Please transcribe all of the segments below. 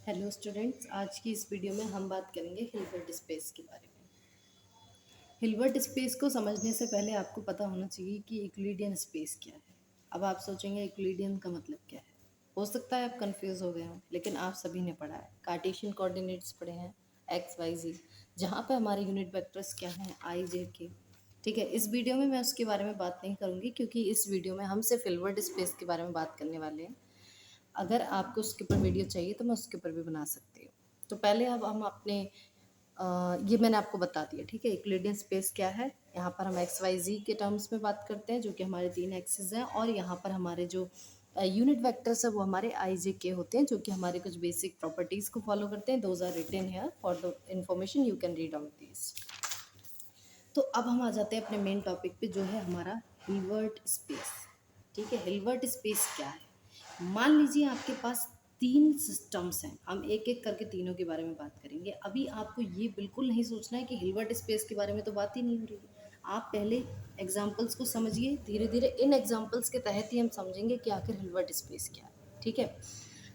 Hello students, आज की इस वीडियो में हम बात करेंगे हिल्बर्ट स्पेस के बारे में। हिल्बर्ट स्पेस को समझने से पहले आपको पता होना चाहिए कि यूक्लिडियन स्पेस क्या है। अब आप सोचेंगे यूक्लिडियन का मतलब क्या है। हो सकता है आप कंफ्यूज हो गए हों, लेकिन आप सभी ने पढ़ा है, कार्टेशियन कोऑर्डिनेट्स पढ़े हैं, एक्स वाई जी, जहाँ पे हमारे यूनिट वेक्टर्स क्या हैं, आई जे के। ठीक है, इस वीडियो में मैं उसके बारे में बात नहीं करूँगी, क्योंकि इस वीडियो में हम सिर्फ हिल्बर्ट स्पेस के बारे में बात करने वाले हैं। अगर आपको उसके ऊपर वीडियो चाहिए तो मैं उसके ऊपर भी बना सकती हूँ। तो पहले अब हम अपने ये मैंने आपको बता दिया, ठीक है। यूक्लिडियन स्पेस क्या है, यहाँ पर हम एक्स वाई जी के टर्म्स में बात करते हैं, जो कि हमारे 3 एक्सिस हैं, और यहाँ पर हमारे जो यूनिट वेक्टर्स है वो हमारे आई जे के होते हैं, जो कि हमारे कुछ बेसिक प्रॉपर्टीज़ को फॉलो करते हैं। Those are written here for the information, you can read out this. तो अब हम आ जाते हैं अपने मेन टॉपिक पे, जो है हमारा हिल्बर्ट स्पेस। ठीक है, हिल्बर्ट स्पेस क्या है। मान लीजिए आपके पास 3 सिस्टम्स हैं, हम एक एक करके तीनों के बारे में बात करेंगे। अभी आपको ये बिल्कुल नहीं सोचना है कि हिल्बर्ट स्पेस के बारे में तो बात ही नहीं हो रही है। आप पहले एग्जाम्पल्स को समझिए, धीरे धीरे इन एग्जाम्पल्स के तहत ही हम समझेंगे कि आखिर हिल्बर्ट स्पेस क्या है। ठीक है,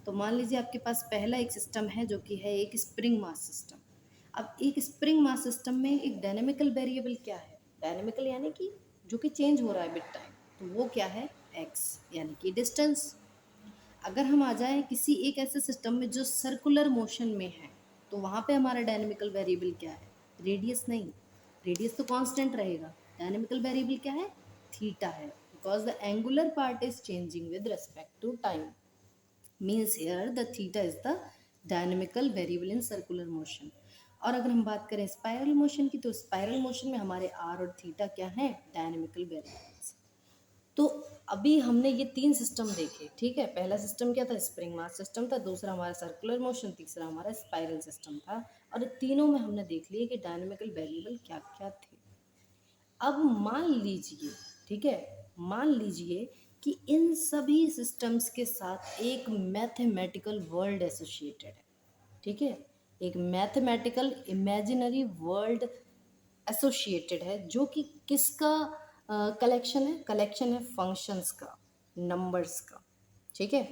तो मान लीजिए आपके पास पहला एक सिस्टम है, जो कि है एक स्प्रिंग मास सिस्टम। अब एक स्प्रिंग मास सिस्टम में एक डायनेमिकल वेरिएबल क्या है, डायनेमिकल यानी कि जो कि चेंज हो रहा है विद टाइम, तो वो क्या है, एक्स, यानी कि डिस्टेंस। अगर हम आ जाएं किसी एक ऐसे सिस्टम में जो सर्कुलर मोशन में है, तो वहाँ पे हमारा डायनेमिकल वेरिएबल क्या है, रेडियस नहीं, रेडियस तो कांस्टेंट रहेगा। डायनेमिकल वेरिएबल क्या है, थीटा है, because the angular part is changing with respect to time. Means here the theta is the dynamical variable in circular motion. और अगर हम बात करें स्पाइरल मोशन की, तो स्पाइरल मोशन में हमारे आर और थीटा क्या है, डायनेमिकल वेरिएबल्स। तो अभी हमने ये 3 सिस्टम देखे, ठीक है। पहला सिस्टम क्या था, स्प्रिंग मास सिस्टम था, दूसरा हमारा सर्कुलर मोशन, तीसरा हमारा स्पाइरल सिस्टम था। और तीनों में हमने देख लिया कि डायनेमिकल वेरिएबल क्या क्या थे। अब मान लीजिए, ठीक है, मान लीजिए कि इन सभी सिस्टम्स के साथ एक मैथमेटिकल वर्ल्ड एसोसिएटेड है। ठीक है, एक मैथमेटिकल इमेजिनरी वर्ल्ड एसोसिएटेड है, जो कि किसका कलेक्शन है, कलेक्शन है फंक्शंस का, नंबर्स का। ठीक है,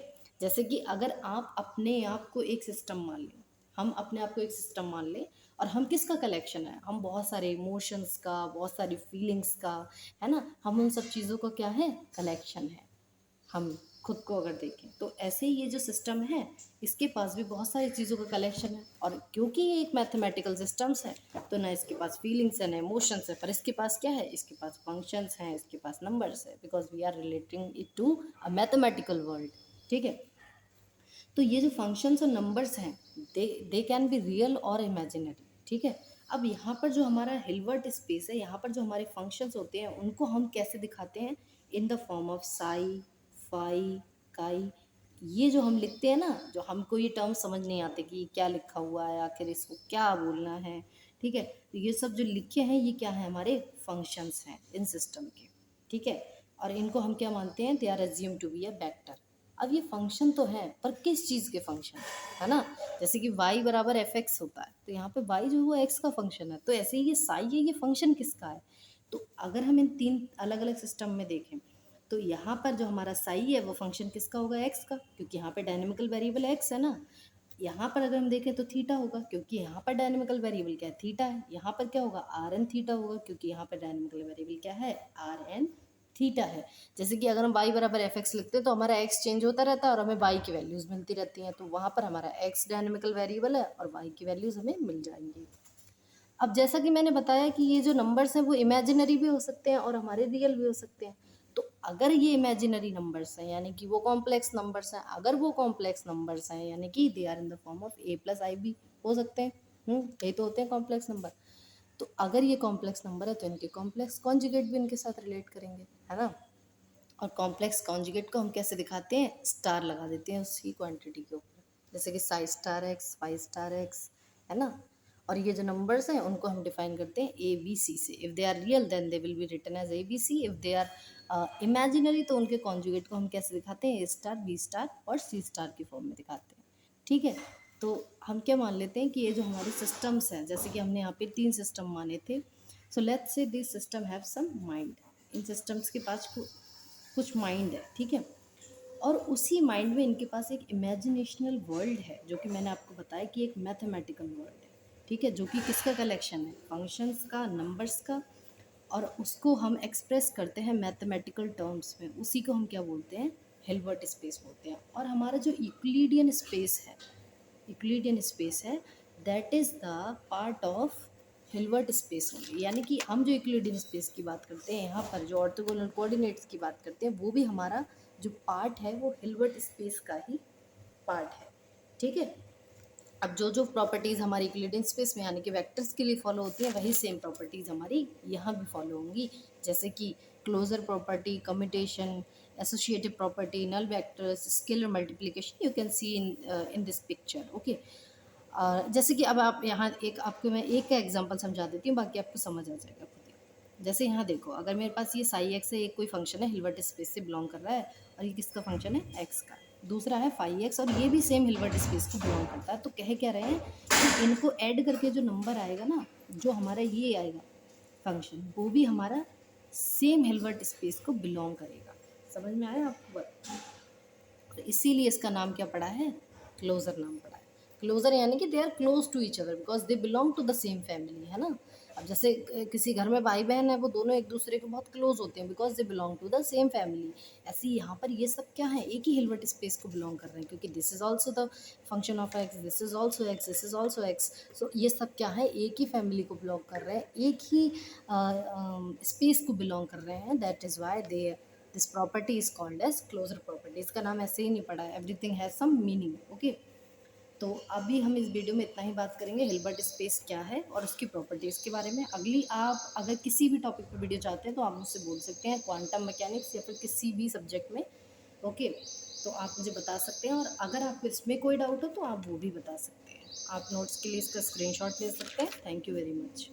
जैसे कि अगर आप अपने आप को एक सिस्टम मान लें, हम अपने आप को एक सिस्टम मान लें, और हम किसका कलेक्शन है, हम बहुत सारे इमोशंस का, बहुत सारी फीलिंग्स का, है ना, हम उन सब चीज़ों का क्या है, कलेक्शन है। हम खुद को अगर देखें तो ऐसे ही ये जो सिस्टम है, इसके पास भी बहुत सारी चीज़ों का कलेक्शन है। और क्योंकि ये एक मैथमेटिकल सिस्टम्स है, तो ना इसके पास फीलिंग्स है, ना इमोशंस है, पर इसके पास क्या है, इसके पास फंक्शंस हैं, इसके पास नंबर्स है, because we are relating it to a mathematical world. ठीक है, तो ये जो फंक्शंस और नंबर्स हैं, दे कैन बी रियल और इमेजिनरी। ठीक है, अब यहाँ पर जो हमारा हिल्बर्ट स्पेस है, यहाँ पर जो हमारे फंक्शंस होते हैं, उनको हम कैसे दिखाते हैं, in the form of psi, phi, chi. ये जो हम लिखते हैं ना, जो हमको ये टर्म समझ नहीं आते कि क्या लिखा हुआ है, आखिर इसको क्या बोलना है। ठीक है, तो ये सब जो लिखे हैं, ये क्या है, हमारे फंक्शंस हैं इन सिस्टम के। ठीक है, और इनको हम क्या मानते हैं, they are assume to be a vector. अब ये फंक्शन तो है, पर किस चीज़ के फंक्शन है ना, जैसे कि y बराबर एफ एक्स होता है, तो यहाँ पे y जो हुआ x का फंक्शन है, तो ऐसे ही ये साई है, ये फंक्शन किसका है। तो अगर हम इन 3 अलग अलग सिस्टम में देखें, तो यहाँ पर जो हमारा साई है वो फंक्शन किसका होगा, x का, क्योंकि यहाँ पे डायनेमिकल वेरिएबल x है ना। यहाँ पर अगर हम देखें तो थीटा होगा, क्योंकि यहाँ पर डायनेमिकल वेरिएबल क्या है, थीटा है। यहाँ पर क्या होगा, आर एन थीटा होगा, क्योंकि यहाँ पर डायनेमिकल वेरिएबल क्या है, आर एन थीटा है। जैसे कि अगर हम y बराबर एफ एक्स लिखते हैं, तो हमारा x चेंज होता रहता है और हमें y की वैल्यूज़ मिलती रहती हैं, तो वहाँ पर हमारा x डायनेमिकल वेरिएबल है और y की वैल्यूज़ हमें मिल जाएंगी। अब जैसा कि मैंने बताया कि ये जो नंबर्स हैं वो इमेजिनरी भी हो सकते हैं और हमारे रियल भी हो सकते हैं। तो अगर ये इमेजिनरी नंबर्स हैं, यानी कि वो कॉम्प्लेक्स नंबर्स हैं, अगर वो कॉम्प्लेक्स नंबर्स हैं, यानी कि they are in the form of a plus i b हो सकते हैं। यही तो होते हैं कॉम्प्लेक्स नंबर। तो अगर ये कॉम्प्लेक्स नंबर है, तो इनके कॉम्प्लेक्स कॉन्जुगेट भी इनके साथ रिलेट करेंगे, है ना। और कॉम्प्लेक्स कॉन्जुगेट को हम कैसे दिखाते हैं, स्टार लगा देते हैं उसकी क्वांटिटी के ऊपर, जैसे कि psi star x, y star x, है ना। और ये जो नंबर्स हैं उनको हम डिफाइन करते हैं ए बी सी से। If they are real then they will be written as A B C, if they are imaginary तो उनके कॉन्जुगेट को हम कैसे दिखाते हैं, ए स्टार, बी स्टार और सी स्टार की फॉर्म में दिखाते हैं। ठीक है, तो हम क्या मान लेते हैं कि ये जो हमारे सिस्टम्स हैं, जैसे कि हमने यहाँ पे 3 सिस्टम माने थे, so let's say this system have some mind. इन सिस्टम्स के पास कुछ माइंड है, ठीक है। और उसी माइंड में इनके पास एक इमेजिनेशनल वर्ल्ड है, जो कि मैंने आपको बताया कि एक मैथमेटिकल वर्ल्ड है, ठीक है, जो कि किसका कलेक्शन है, फंक्शंस का, नंबर्स का, और उसको हम एक्सप्रेस करते हैं मैथमेटिकल टर्म्स में, उसी को हम क्या बोलते हैं, हिल्बर्ट स्पेस बोलते हैं। और हमारा जो यूक्लिडियन स्पेस है, यूक्लिडियन स्पेस है, that is the part of Hilbert space होंगे। यानी कि हम जो यूक्लिडियन स्पेस की बात करते हैं यहाँ पर, जो ऑर्थोगोनल कोऑर्डिनेट्स की बात करते हैं, वो भी हमारा जो पार्ट है वो हिल्बर्ट स्पेस का ही पार्ट है, ठीक है। अब जो जो प्रॉपर्टीज़ हमारी यूक्लिडियन स्पेस में यानी कि वेक्टर्स के लिए फॉलो होती हैं, वही सेम प्रॉपर्टीज़ हमारी यहाँ भी फॉलो होंगी, जैसे कि closure property, commutation, associative property, null vectors, scalar multiplication, you can see in this picture, okay. जैसे कि अब आप यहाँ एक आपको मैं एक का एग्जांपल समझा देती हूँ, बाकी आपको समझ आ जाएगा खुद ही। जैसे यहाँ देखो, अगर मेरे पास ये साई एक्स है, एक कोई फंक्शन है हिल्बर्ट स्पेस से बिलोंग कर रहा है, और ये किसका फंक्शन है, एक्स का। दूसरा है फाई एक्स, और ये भी सेम हिल्बर्ट स्पेस को बिलोंग करता है। तो कह क्या रहे हैं कि इनको ऐड करके जो नंबर आएगा ना, जो हमारा ये आएगा फंक्शन, वो भी हमारा सेम हिल्बर्ट स्पेस को बिलोंग करेगा। समझ में आया आपको बात? तो इसीलिए इसका नाम क्या पड़ा है, क्लोजर नाम पड़ा है। क्लोजर यानी कि they are close to each other because they belong to the same family, है ना। अब जैसे किसी घर में भाई बहन है, वो दोनों एक दूसरे के बहुत क्लोज होते हैं because they belong to the same family. ऐसे ही यहाँ पर ये सब क्या है, एक ही हिल्बर्ट स्पेस को बिलोंग कर रहे हैं, क्योंकि this is also the function of x, this is also x, this is also x. So ये सब क्या है, एक ही फैमिली को बिलोंग कर रहे हैं, एक ही स्पेस को बिलोंग कर रहे हैं। That is why they this property is called as closure property. इसका नाम ऐसे ही नहीं पड़ा है, everything has some meaning, okay. तो अभी हम इस वीडियो में इतना ही बात करेंगे, हिल्बर्ट स्पेस क्या है और उसकी प्रॉपर्टीज़ के बारे में। अगली आप अगर किसी भी टॉपिक पर वीडियो चाहते हैं तो आप मुझसे बोल सकते हैं, क्वांटम मैकेनिक्स या फिर किसी भी सब्जेक्ट में, ओके। तो आप मुझे बता सकते हैं, और अगर आपको इसमें कोई डाउट हो तो आप वो भी बता सकते हैं। आप नोट्स के लिए इसका स्क्रीनशॉट ले सकते हैं। Thank you very much.